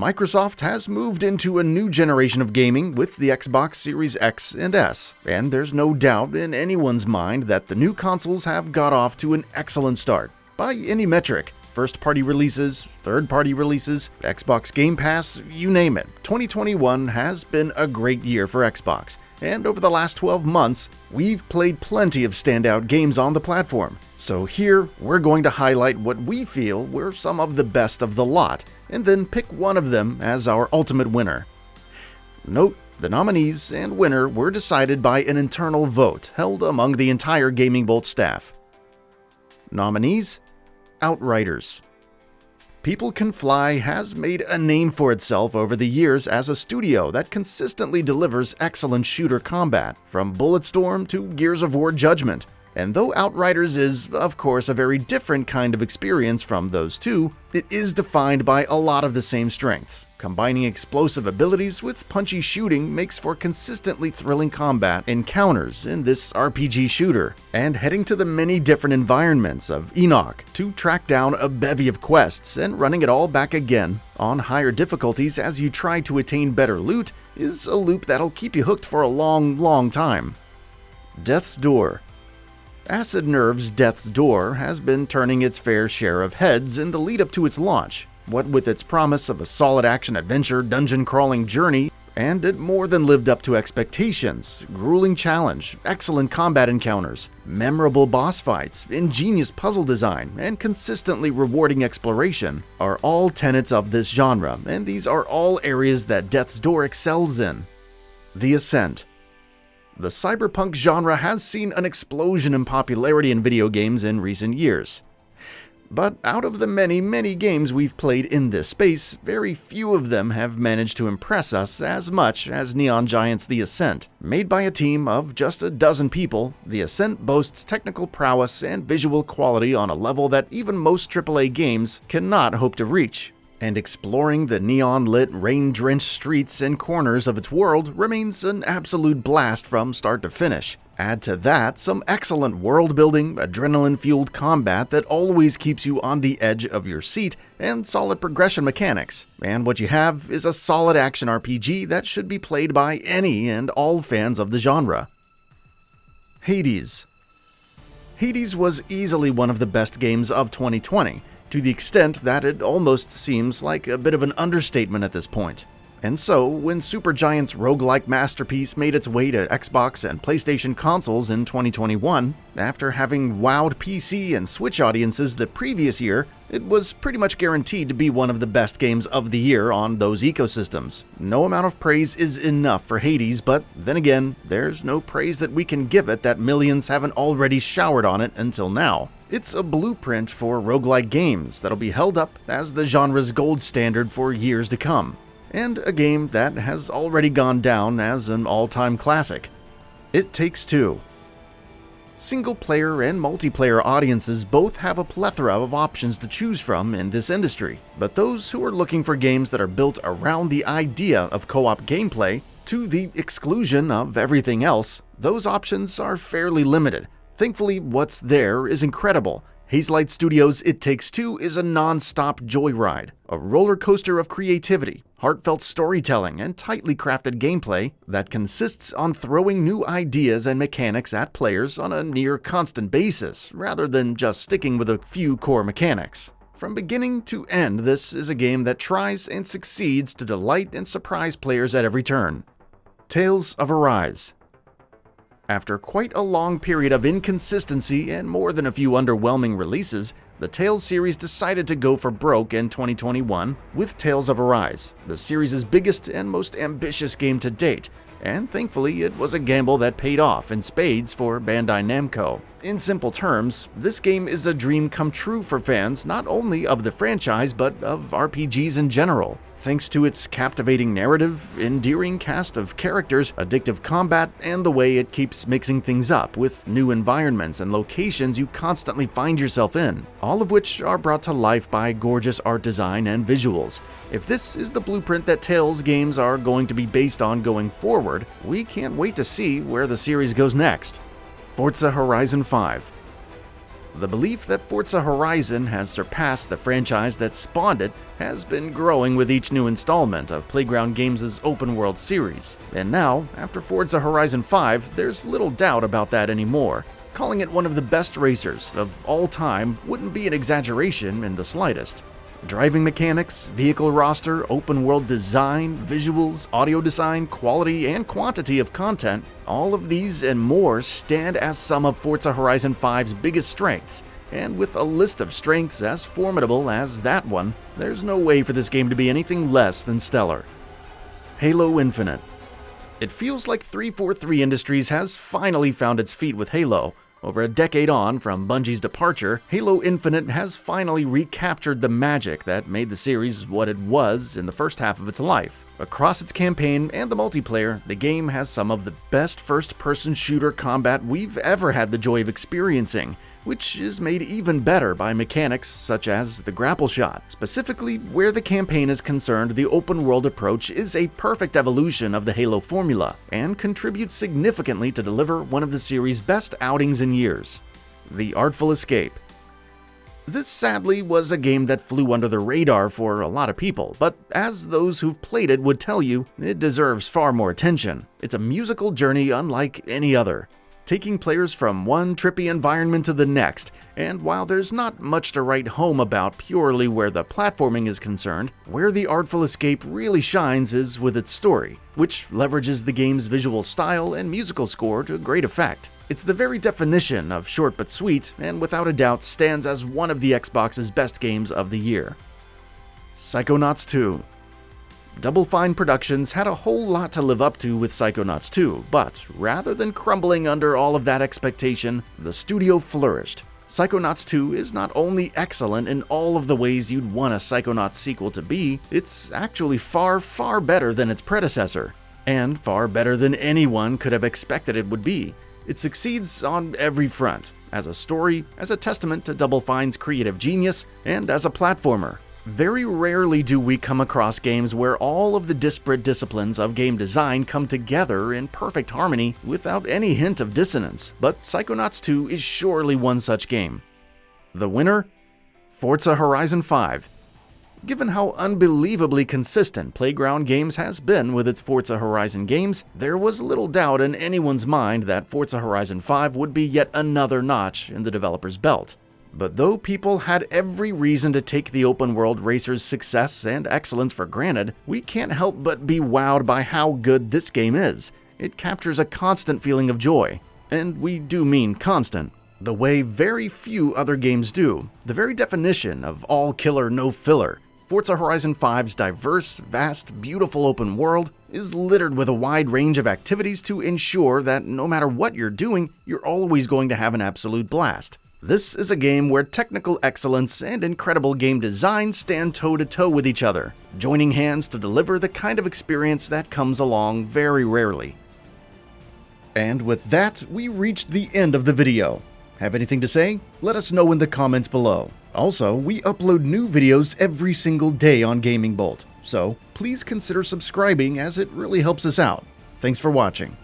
Microsoft has moved into a new generation of gaming with the Xbox Series X and S, and there's no doubt in anyone's mind that the new consoles have got off to an excellent start. By any metric, first-party releases, third-party releases, Xbox Game Pass, you name it, 2021 has been a great year for Xbox, and over the last 12 months, we've played plenty of standout games on the platform. So here, we're going to highlight what we feel were some of the best of the lot, and then pick one of them as our ultimate winner. Note, the nominees and winner were decided by an internal vote held among the entire GamingBolt staff. Nominees: OUTRIDERS. People Can Fly has made a name for itself over the years as a studio that consistently delivers excellent shooter combat, from Bulletstorm to Gears of War Judgment. And though Outriders is, of course, a very different kind of experience from those two, it is defined by a lot of the same strengths. Combining explosive abilities with punchy shooting makes for consistently thrilling combat encounters in this RPG shooter, and heading to the many different environments of Enoch to track down a bevy of quests and running it all back again on higher difficulties as you try to attain better loot is a loop that'll keep you hooked for a long time. Death's Door. Acid Nerve's Death's Door has been turning its fair share of heads in the lead-up to its launch, what with its promise of a solid action-adventure dungeon-crawling journey, and it more than lived up to expectations. Grueling challenge, excellent combat encounters, memorable boss fights, ingenious puzzle design, and consistently rewarding exploration are all tenets of this genre, and these are all areas that Death's Door excels in. The Ascent. The cyberpunk genre has seen an explosion in popularity in video games in recent years. But out of the many games we've played in this space, very few of them have managed to impress us as much as Neon Giant's The Ascent. Made by a team of just a dozen people, The Ascent boasts technical prowess and visual quality on a level that even most AAA games cannot hope to reach. And exploring the neon-lit, rain-drenched streets and corners of its world remains an absolute blast from start to finish. Add to that some excellent world-building, adrenaline-fueled combat that always keeps you on the edge of your seat, and solid progression mechanics. And what you have is a solid action RPG that should be played by any and all fans of the genre. Hades. Hades was easily one of the best games of 2020. To the extent that it almost seems like a bit of an understatement at this point. And so, when Supergiant's roguelike masterpiece made its way to Xbox and PlayStation consoles in 2021, after having wowed PC and Switch audiences the previous year, it was pretty much guaranteed to be one of the best games of the year on those ecosystems. No amount of praise is enough for Hades, but then again, there's no praise that we can give it that millions haven't already showered on it until now. It's a blueprint for roguelike games that'll be held up as the genre's gold standard for years to come, and a game that has already gone down as an all-time classic. It Takes Two. Single-player and multiplayer audiences both have a plethora of options to choose from in this industry, but those who are looking for games that are built around the idea of co-op gameplay, to the exclusion of everything else, those options are fairly limited. Thankfully, what's there is incredible. Hazelight Studios' It Takes Two is a non-stop joyride, a roller coaster of creativity, heartfelt storytelling, and tightly crafted gameplay that consists on throwing new ideas and mechanics at players on a near constant basis, rather than just sticking with a few core mechanics. From beginning to end, this is a game that tries and succeeds to delight and surprise players at every turn. Tales of Arise. After quite a long period of inconsistency and more than a few underwhelming releases, the Tales series decided to go for broke in 2021 with Tales of Arise, the series' biggest and most ambitious game to date, and thankfully it was a gamble that paid off in spades for Bandai Namco. In simple terms, this game is a dream come true for fans not only of the franchise but of RPGs in general. Thanks to its captivating narrative, endearing cast of characters, addictive combat, and the way it keeps mixing things up with new environments and locations you constantly find yourself in, all of which are brought to life by gorgeous art design and visuals. If this is the blueprint that Tales games are going to be based on going forward, we can't wait to see where the series goes next. Forza Horizon 5. The belief that Forza Horizon has surpassed the franchise that spawned it has been growing with each new installment of Playground Games' open-world series, and now, after Forza Horizon 5, there's little doubt about that anymore. Calling it one of the best racers of all time wouldn't be an exaggeration in the slightest. Driving mechanics, vehicle roster, open-world design, visuals, audio design, quality, and quantity of content, all of these and more stand as some of Forza Horizon 5's biggest strengths, and with a list of strengths as formidable as that one, there's no way for this game to be anything less than stellar. Halo Infinite. It feels like 343 Industries has finally found its feet with Halo. Over a decade on from Bungie's departure, Halo Infinite has finally recaptured the magic that made the series what it was in the first half of its life. Across its campaign and the multiplayer, the game has some of the best first-person shooter combat we've ever had the joy of experiencing, which is made even better by mechanics such as the grapple shot. Specifically, where the campaign is concerned, the open-world approach is a perfect evolution of the Halo formula, and contributes significantly to deliver one of the series' best outings in years. The Artful Escape. This sadly was a game that flew under the radar for a lot of people, but as those who've played it would tell you, it deserves far more attention. It's a musical journey unlike any other, taking players from one trippy environment to the next, and while there's not much to write home about purely where the platforming is concerned, where the Artful Escape really shines is with its story, which leverages the game's visual style and musical score to great effect. It's the very definition of short but sweet, and without a doubt stands as one of the Xbox's best games of the year. Psychonauts 2. Double Fine Productions had a whole lot to live up to with Psychonauts 2, but rather than crumbling under all of that expectation, the studio flourished. Psychonauts 2 is not only excellent in all of the ways you'd want a Psychonauts sequel to be, it's actually far, far better than its predecessor, and far better than anyone could have expected it would be. It succeeds on every front, as a story, as a testament to Double Fine's creative genius, and as a platformer. Very rarely do we come across games where all of the disparate disciplines of game design come together in perfect harmony without any hint of dissonance, but Psychonauts 2 is surely one such game. The winner? Forza Horizon 5. Given how unbelievably consistent Playground Games has been with its Forza Horizon games, there was little doubt in anyone's mind that Forza Horizon 5 would be yet another notch in the developer's belt. But though people had every reason to take the open-world racer's success and excellence for granted, we can't help but be wowed by how good this game is. It captures a constant feeling of joy, and we do mean constant, the way very few other games do, the very definition of all killer no filler. Forza Horizon 5's diverse, vast, beautiful open world is littered with a wide range of activities to ensure that no matter what you're doing, you're always going to have an absolute blast. This is a game where technical excellence and incredible game design stand toe-to-toe with each other, joining hands to deliver the kind of experience that comes along very rarely. And with that, we reached the end of the video. Have anything to say? Let us know in the comments below. Also, we upload new videos every single day on GamingBolt, so please consider subscribing as it really helps us out. Thanks for watching.